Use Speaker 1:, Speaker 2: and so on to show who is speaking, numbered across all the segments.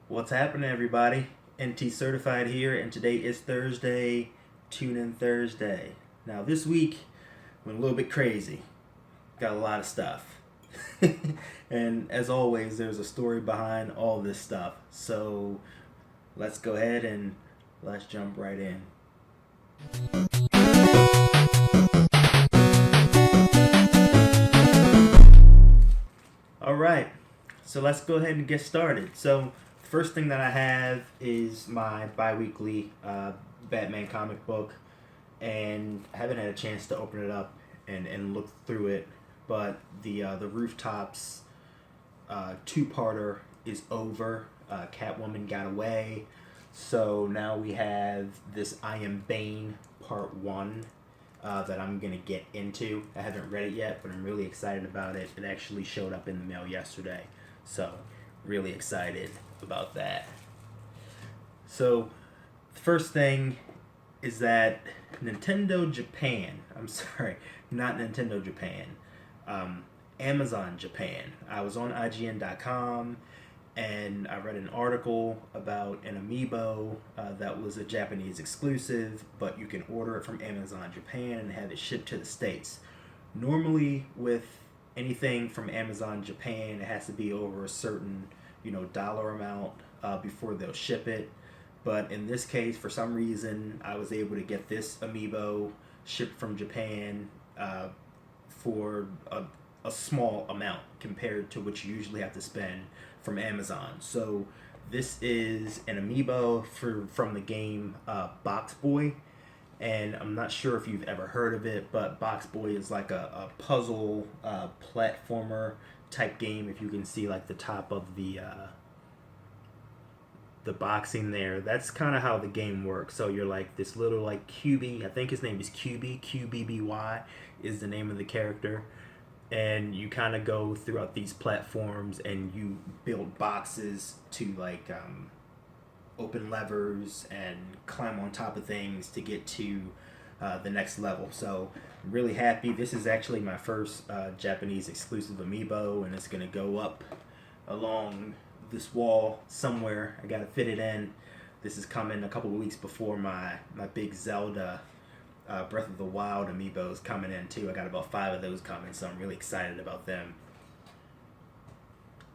Speaker 1: What's happening, everybody? NTCertified here, and today is Thursday, Tune In Thursday. Now, this week went a little bit crazy. Got a lot of stuff. And as always, there's a story behind all this stuff. So let's go ahead and let's jump right in. All right, so let's go ahead and get started. So, first thing that I have is my bi weekly Batman comic book, and I haven't had a chance to open it up and look through it. But the Rooftops two-parter is over. Catwoman got away, so now we have this I Am Bane Part 1 that I'm going to get into. I haven't read it yet, but I'm really excited about it. It actually showed up in the mail yesterday, so really excited about that. So, the first thing is that Nintendo Japan, I'm sorry, not Nintendo Japan, Amazon Japan. I was on IGN.com and I read an article about an amiibo that was a Japanese exclusive, but you can order it from Amazon Japan and have it shipped to the States. Normally, with anything from Amazon Japan, it has to be over a certain, dollar amount before they'll ship it. But in this case, for some reason, I was able to get this amiibo shipped from Japan for a small amount compared to what you usually have to spend from Amazon. So this is an amiibo from the game Box Boy, and I'm not sure if you've ever heard of it, but Box Boy is like a puzzle platformer type game. If you can see like the top of the boxing there, that's kind of how the game works. So you're like this little like QB, I think his name is QBBY is the name of the character, and you kind of go throughout these platforms and you build boxes to like open levers and climb on top of things to get to the next level. So I'm really happy. This is actually my first Japanese exclusive amiibo, and it's gonna go up along this wall somewhere. I gotta fit it in. This is coming a couple of weeks before my big Zelda Breath of the Wild amiibos coming in too. I got about 5 of those coming, so I'm really excited about them.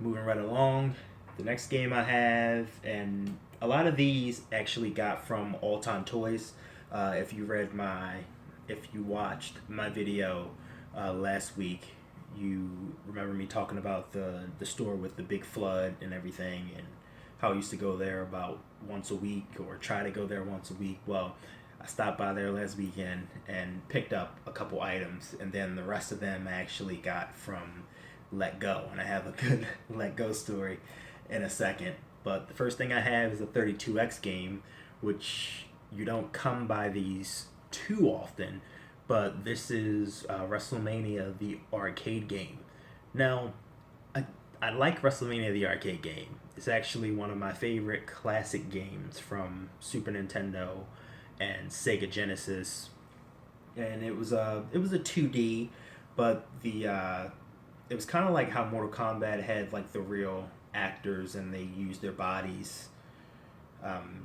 Speaker 1: Moving right along, the next game I have, and a lot of these actually got from All Time Toys. If you watched my video last week, you remember me talking about the store with the big flood and everything, and how I used to go there about once a week, or try to go there once a week. Well, I stopped by there last weekend and picked up a couple items, and then the rest of them I actually got from Let Go, and I have a good Let Go story in a second. But the first thing I have is a 32X game, which you don't come by these too often, but this is WrestleMania, the arcade game. Now, I like WrestleMania, the arcade game. It's actually one of my favorite classic games from Super Nintendo and Sega Genesis, and it was a 2D, but it was kind of like how Mortal Kombat had like the real actors and they used their bodies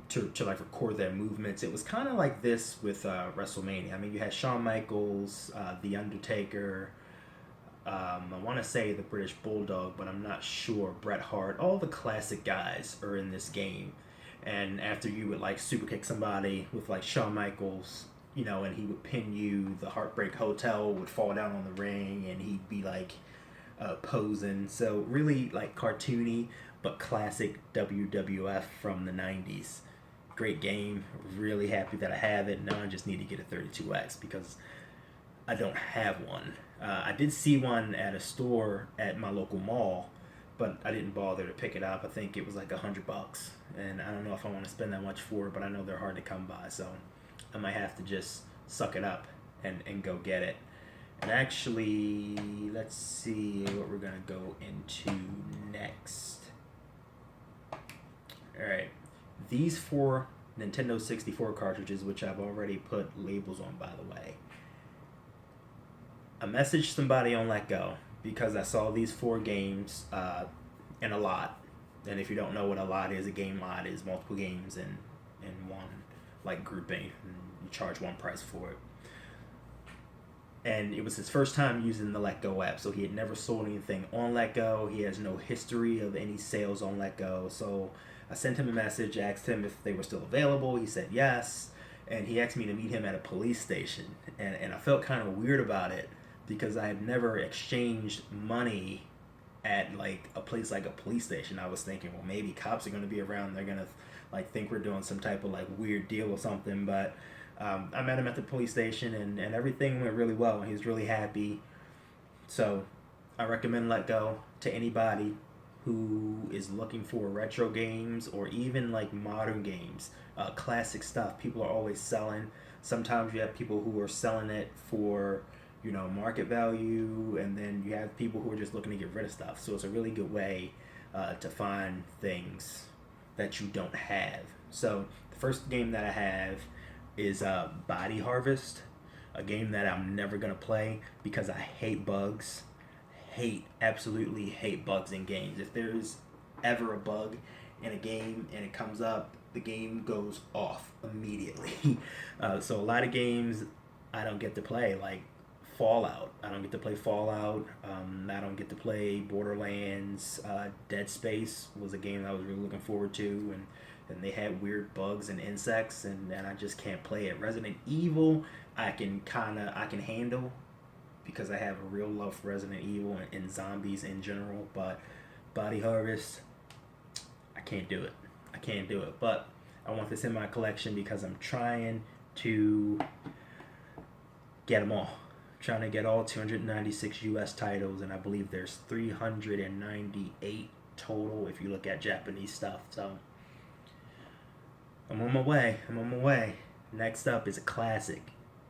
Speaker 1: to like record their movements. It was kind of like this with WrestleMania. I mean, you had Shawn Michaels, The Undertaker. I want to say the British Bulldog, but I'm not sure. Bret Hart. All the classic guys are in this game. And after you would like super kick somebody with like Shawn Michaels, and he would pin you, the Heartbreak Hotel would fall down on the ring, and he'd be like posing. So really like cartoony, but classic WWF from the 90s. Great game. Really happy that I have it. Now I just need to get a 32X because I don't have one. I did see one at a store at my local mall, but I didn't bother to pick it up. I think it was like $100, and I don't know if I want to spend that much for it, but I know they're hard to come by, so I might have to just suck it up and go get it. And actually, let's see what we're gonna go into next. Alright, these 4 Nintendo 64 cartridges, which I've already put labels on, by the way. I messaged somebody on Let Go because I saw these 4 games in a lot, And if you don't know what a lot is, a game lot is multiple games in one like grouping. And you charge one price for it. And it was his first time using the Letgo app, so he had never sold anything on Letgo. He has no history of any sales on Letgo. So I sent him a message, asked him if they were still available. He said yes, and he asked me to meet him at a police station. And I felt kind of weird about it because I had never exchanged money at like a place like a police station. I was thinking, well, maybe cops are going to be around. They're going to like think we're doing some type of like weird deal or something, but I met him at the police station, and everything went really well. He was really happy. So I recommend Letgo to anybody who is looking for retro games or even like modern games, classic stuff. People are always selling. Sometimes you have people who are selling it for, you know, market value, and then you have people who are just looking to get rid of stuff. So it's a really good way to find things that you don't have. So the first game that I have is Body Harvest, a game that I'm never gonna play because I hate bugs. Absolutely hate bugs in games. If there's ever a bug in a game and it comes up, the game goes off immediately. So a lot of games I don't get to play, like Fallout. I don't get to play Fallout. I don't get to play Borderlands. Dead Space was a game I was really looking forward to, and they had weird bugs and insects, and I just can't play it. Resident Evil, I can handle because I have a real love for Resident Evil and zombies in general, but Body Harvest, I can't do it. But I want this in my collection because I'm trying to get them all. Trying to get all 296 US titles, and I believe there's 398 total if you look at Japanese stuff. So I'm on my way. Next up is a classic,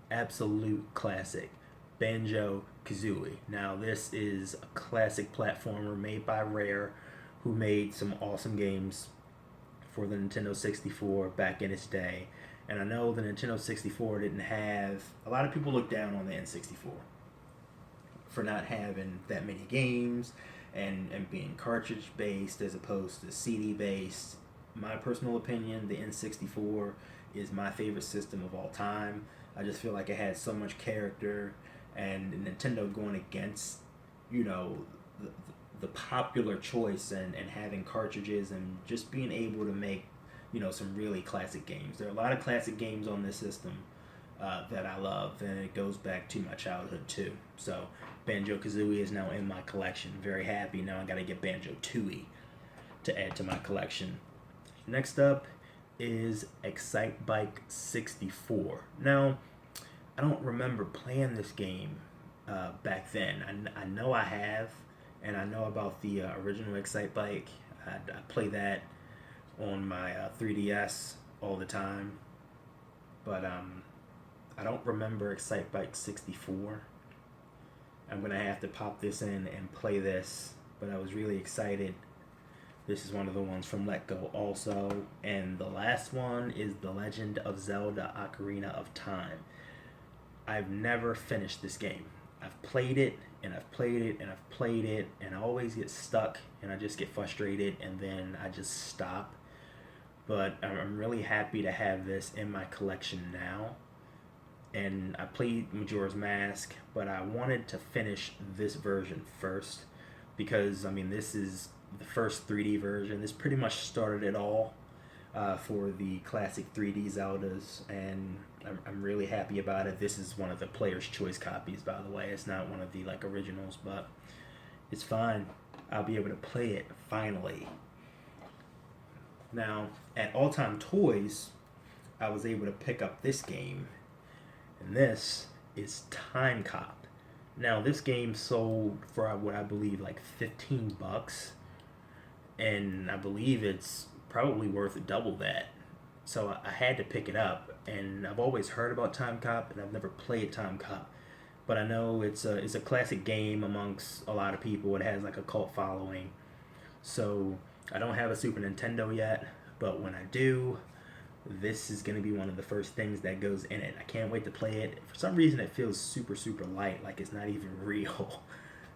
Speaker 1: absolute classic, Banjo Kazooie. Now this is a classic platformer made by Rare, who made some awesome games for the Nintendo 64 back in its day. And I know the Nintendo 64 didn't have, a lot of people look down on the N64 for not having that many games and being cartridge based as opposed to CD based. My personal opinion, the N64 is my favorite system of all time. I just feel like it had so much character, and Nintendo going against, you know, the popular choice and having cartridges and just being able to make, you know, some really classic games. There are a lot of classic games on this system that I love, and it goes back to my childhood too. So Banjo Kazooie is now in my collection. Very happy. Now I gotta get Banjo Tooie to add to my collection. Next up is Excitebike 64. Now, I don't remember playing this game back then. I know I have, and I know about the original Excitebike. I play that on my 3DS all the time, but I don't remember Excitebike 64. I'm gonna have to pop this in and play this, but I was really excited. This is one of the ones from Letgo also, and the last one is The Legend of Zelda Ocarina of Time. I've never finished this game. I've played it, and I've played it, and I've played it, and I always get stuck, and I just get frustrated, and then I just stop. But I'm really happy to have this in my collection now. And I played Majora's Mask, but I wanted to finish this version first because, I mean, this is the first 3D version. This pretty much started it all for the classic 3D Zeldas, and I'm really happy about it. This is one of the player's choice copies, by the way. It's not one of the like originals, but it's fine. I'll be able to play it finally. Now, at All Time Toys, I was able to pick up this game, and this is Time Cop. Now, this game sold for what I believe like $15, and I believe it's probably worth double that. So I had to pick it up, and I've always heard about Time Cop, and I've never played Time Cop, but I know it's a classic game amongst a lot of people. It has like a cult following. So I don't have a Super Nintendo yet, but when I do, this is going to be one of the first things that goes in it. I can't wait to play it. For some reason, it feels super, super light, like it's not even real.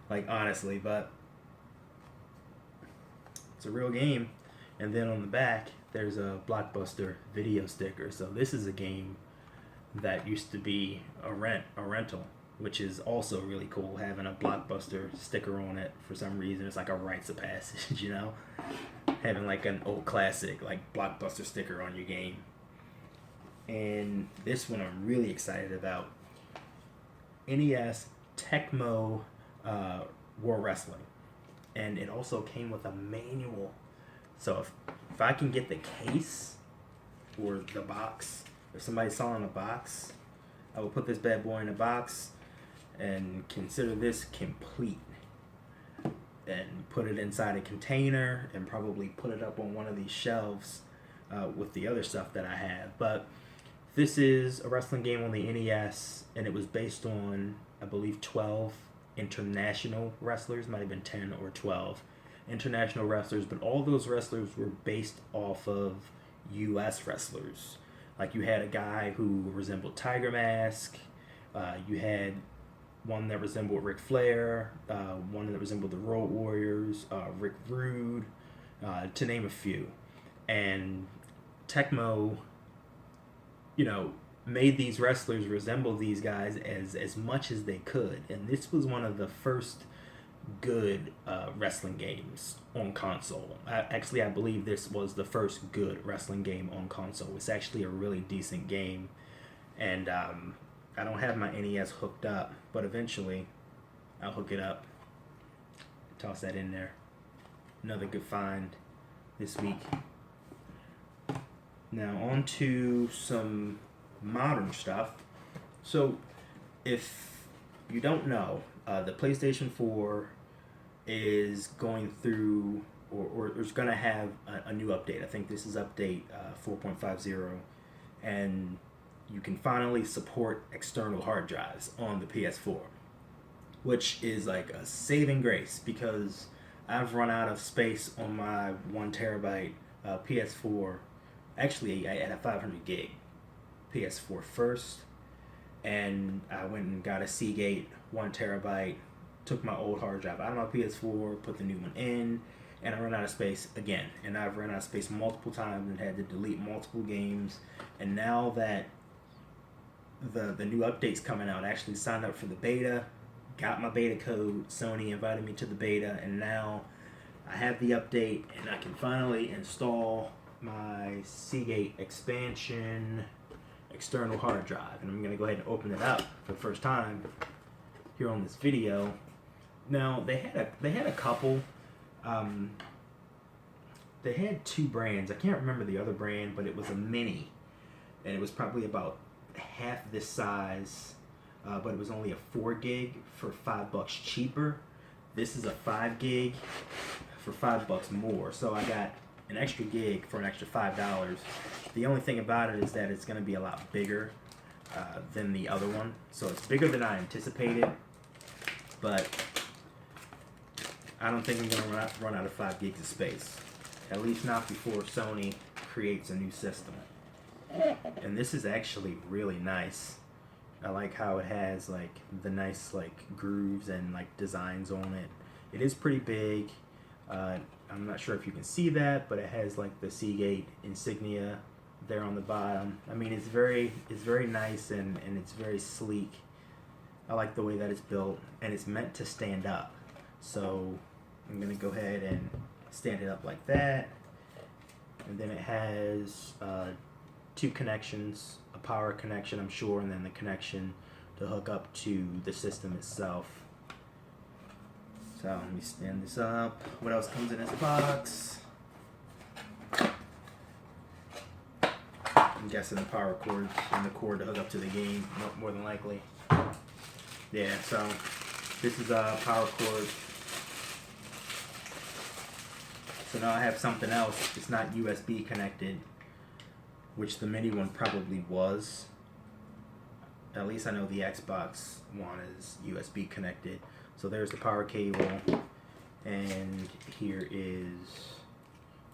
Speaker 1: Like, honestly, but it's a real game. And then on the back, there's a Blockbuster video sticker. So this is a game that used to be a rental, which is also really cool, having a Blockbuster sticker on it for some reason. It's like a rites of passage, you know? Having like an old classic, like Blockbuster sticker on your game. And this one I'm really excited about. NES Techmo World Wrestling. And it also came with a manual. So if I can get the case or the box, if somebody's selling a box, I will put this bad boy in a box and consider this complete, and put it inside a container and probably put it up on one of these shelves with the other stuff that I have. But this is a wrestling game on the NES, and it was based on, I believe, 12 international wrestlers. Might have been 10 or 12 international wrestlers, but all those wrestlers were based off of US wrestlers. Like, you had a guy who resembled Tiger Mask, you had one that resembled Ric Flair, one that resembled the Road Warriors, Rick Rude, to name a few. And Techmo, you know, made these wrestlers resemble these guys as much as they could. And this was one of the first good wrestling games on console. I believe this was the first good wrestling game on console. It's actually a really decent game. And I don't have my NES hooked up, but eventually I'll hook it up. Toss that in there. Another good find this week. Now on to some modern stuff. So if you don't know, the PlayStation 4 is going through, or is going to have a new update. I think this is update 4.50, and you can finally support external hard drives on the PS4, which is like a saving grace, because I've run out of space on my 1 terabyte PS4. Actually, I had a 500 gig PS4 first, and I went and got a Seagate 1 terabyte, took my old hard drive out of my PS4, put the new one in, and I ran out of space again. And I've run out of space multiple times and had to delete multiple games. And now that the new update's coming out, I actually signed up for the beta, got my beta code, Sony invited me to the beta, and now I have the update and I can finally install my Seagate expansion external hard drive. And I'm going to go ahead and open it up for the first time here on this video. Now, they had a couple, they had 2 brands. I can't remember the other brand, but it was a mini, and it was probably about half this size, but it was only a 4 gig for $5 cheaper. This is a 5 gig for $5 more. So I got an extra gig for an extra $5. The only thing about it is that it's going to be a lot bigger than the other one. So it's bigger than I anticipated, but I don't think I'm going to run out of 5 gigs of space. At least not before Sony creates a new system. And this is actually really nice. I like how it has like the nice like grooves and like designs on it. It is pretty big. I'm not sure if you can see that, but it has like the Seagate insignia there on the bottom. I mean, it's very nice, and it's very sleek. I like the way that it's built, and it's meant to stand up. So I'm gonna go ahead and stand it up like that. And then it has 2 connections, a power connection, I'm sure, and then the connection to hook up to the system itself. So let me stand this up. What else comes in this box? I'm guessing the power cord and the cord to hook up to the game, more than likely. Yeah, so this is a power cord. So now I have something else. It's not USB connected, which the mini one probably was. At least I know the Xbox One is USB connected. So there's the power cable, and here is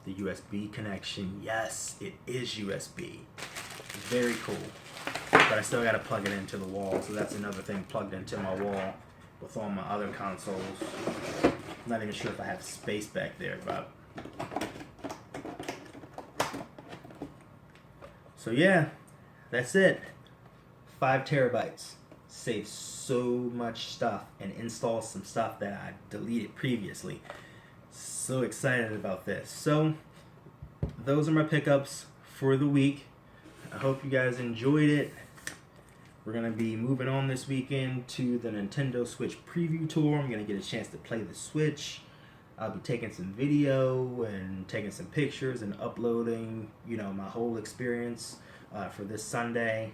Speaker 1: the USB connection. Yes, it is USB. Very cool. But I still got to plug it into the wall, so that's another thing plugged into my wall with all my other consoles. I'm not even sure if I have space back there, but So yeah, that's it. 5 terabytes. Save so much stuff and install some stuff that I deleted previously. So excited about this. So those are my pickups for the week. I hope you guys enjoyed it. We're going to be moving on this weekend to the Nintendo Switch preview tour. I'm going to get a chance to play the Switch. I'll be taking some video and taking some pictures and uploading, my whole experience for this Sunday.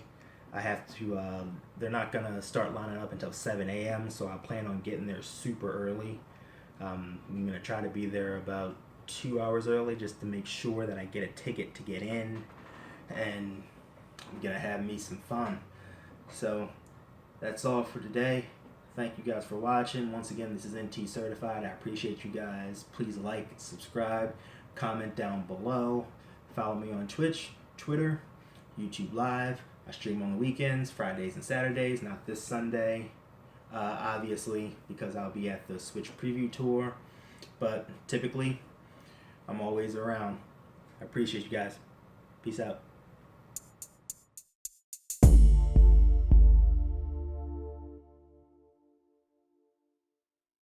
Speaker 1: I have to, they're not going to start lining up until 7 a.m., so I plan on getting there super early. I'm going to try to be there about 2 hours early just to make sure that I get a ticket to get in, and I'm going to have me some fun. So that's all for today. Thank you guys for watching. Once again, this is NTCertified. I appreciate you guys. Please like, subscribe, comment down below. Follow me on Twitch, Twitter, YouTube Live. I stream on the weekends, Fridays and Saturdays, not this Sunday, obviously, because I'll be at the Switch preview tour. But typically, I'm always around. I appreciate you guys. Peace out.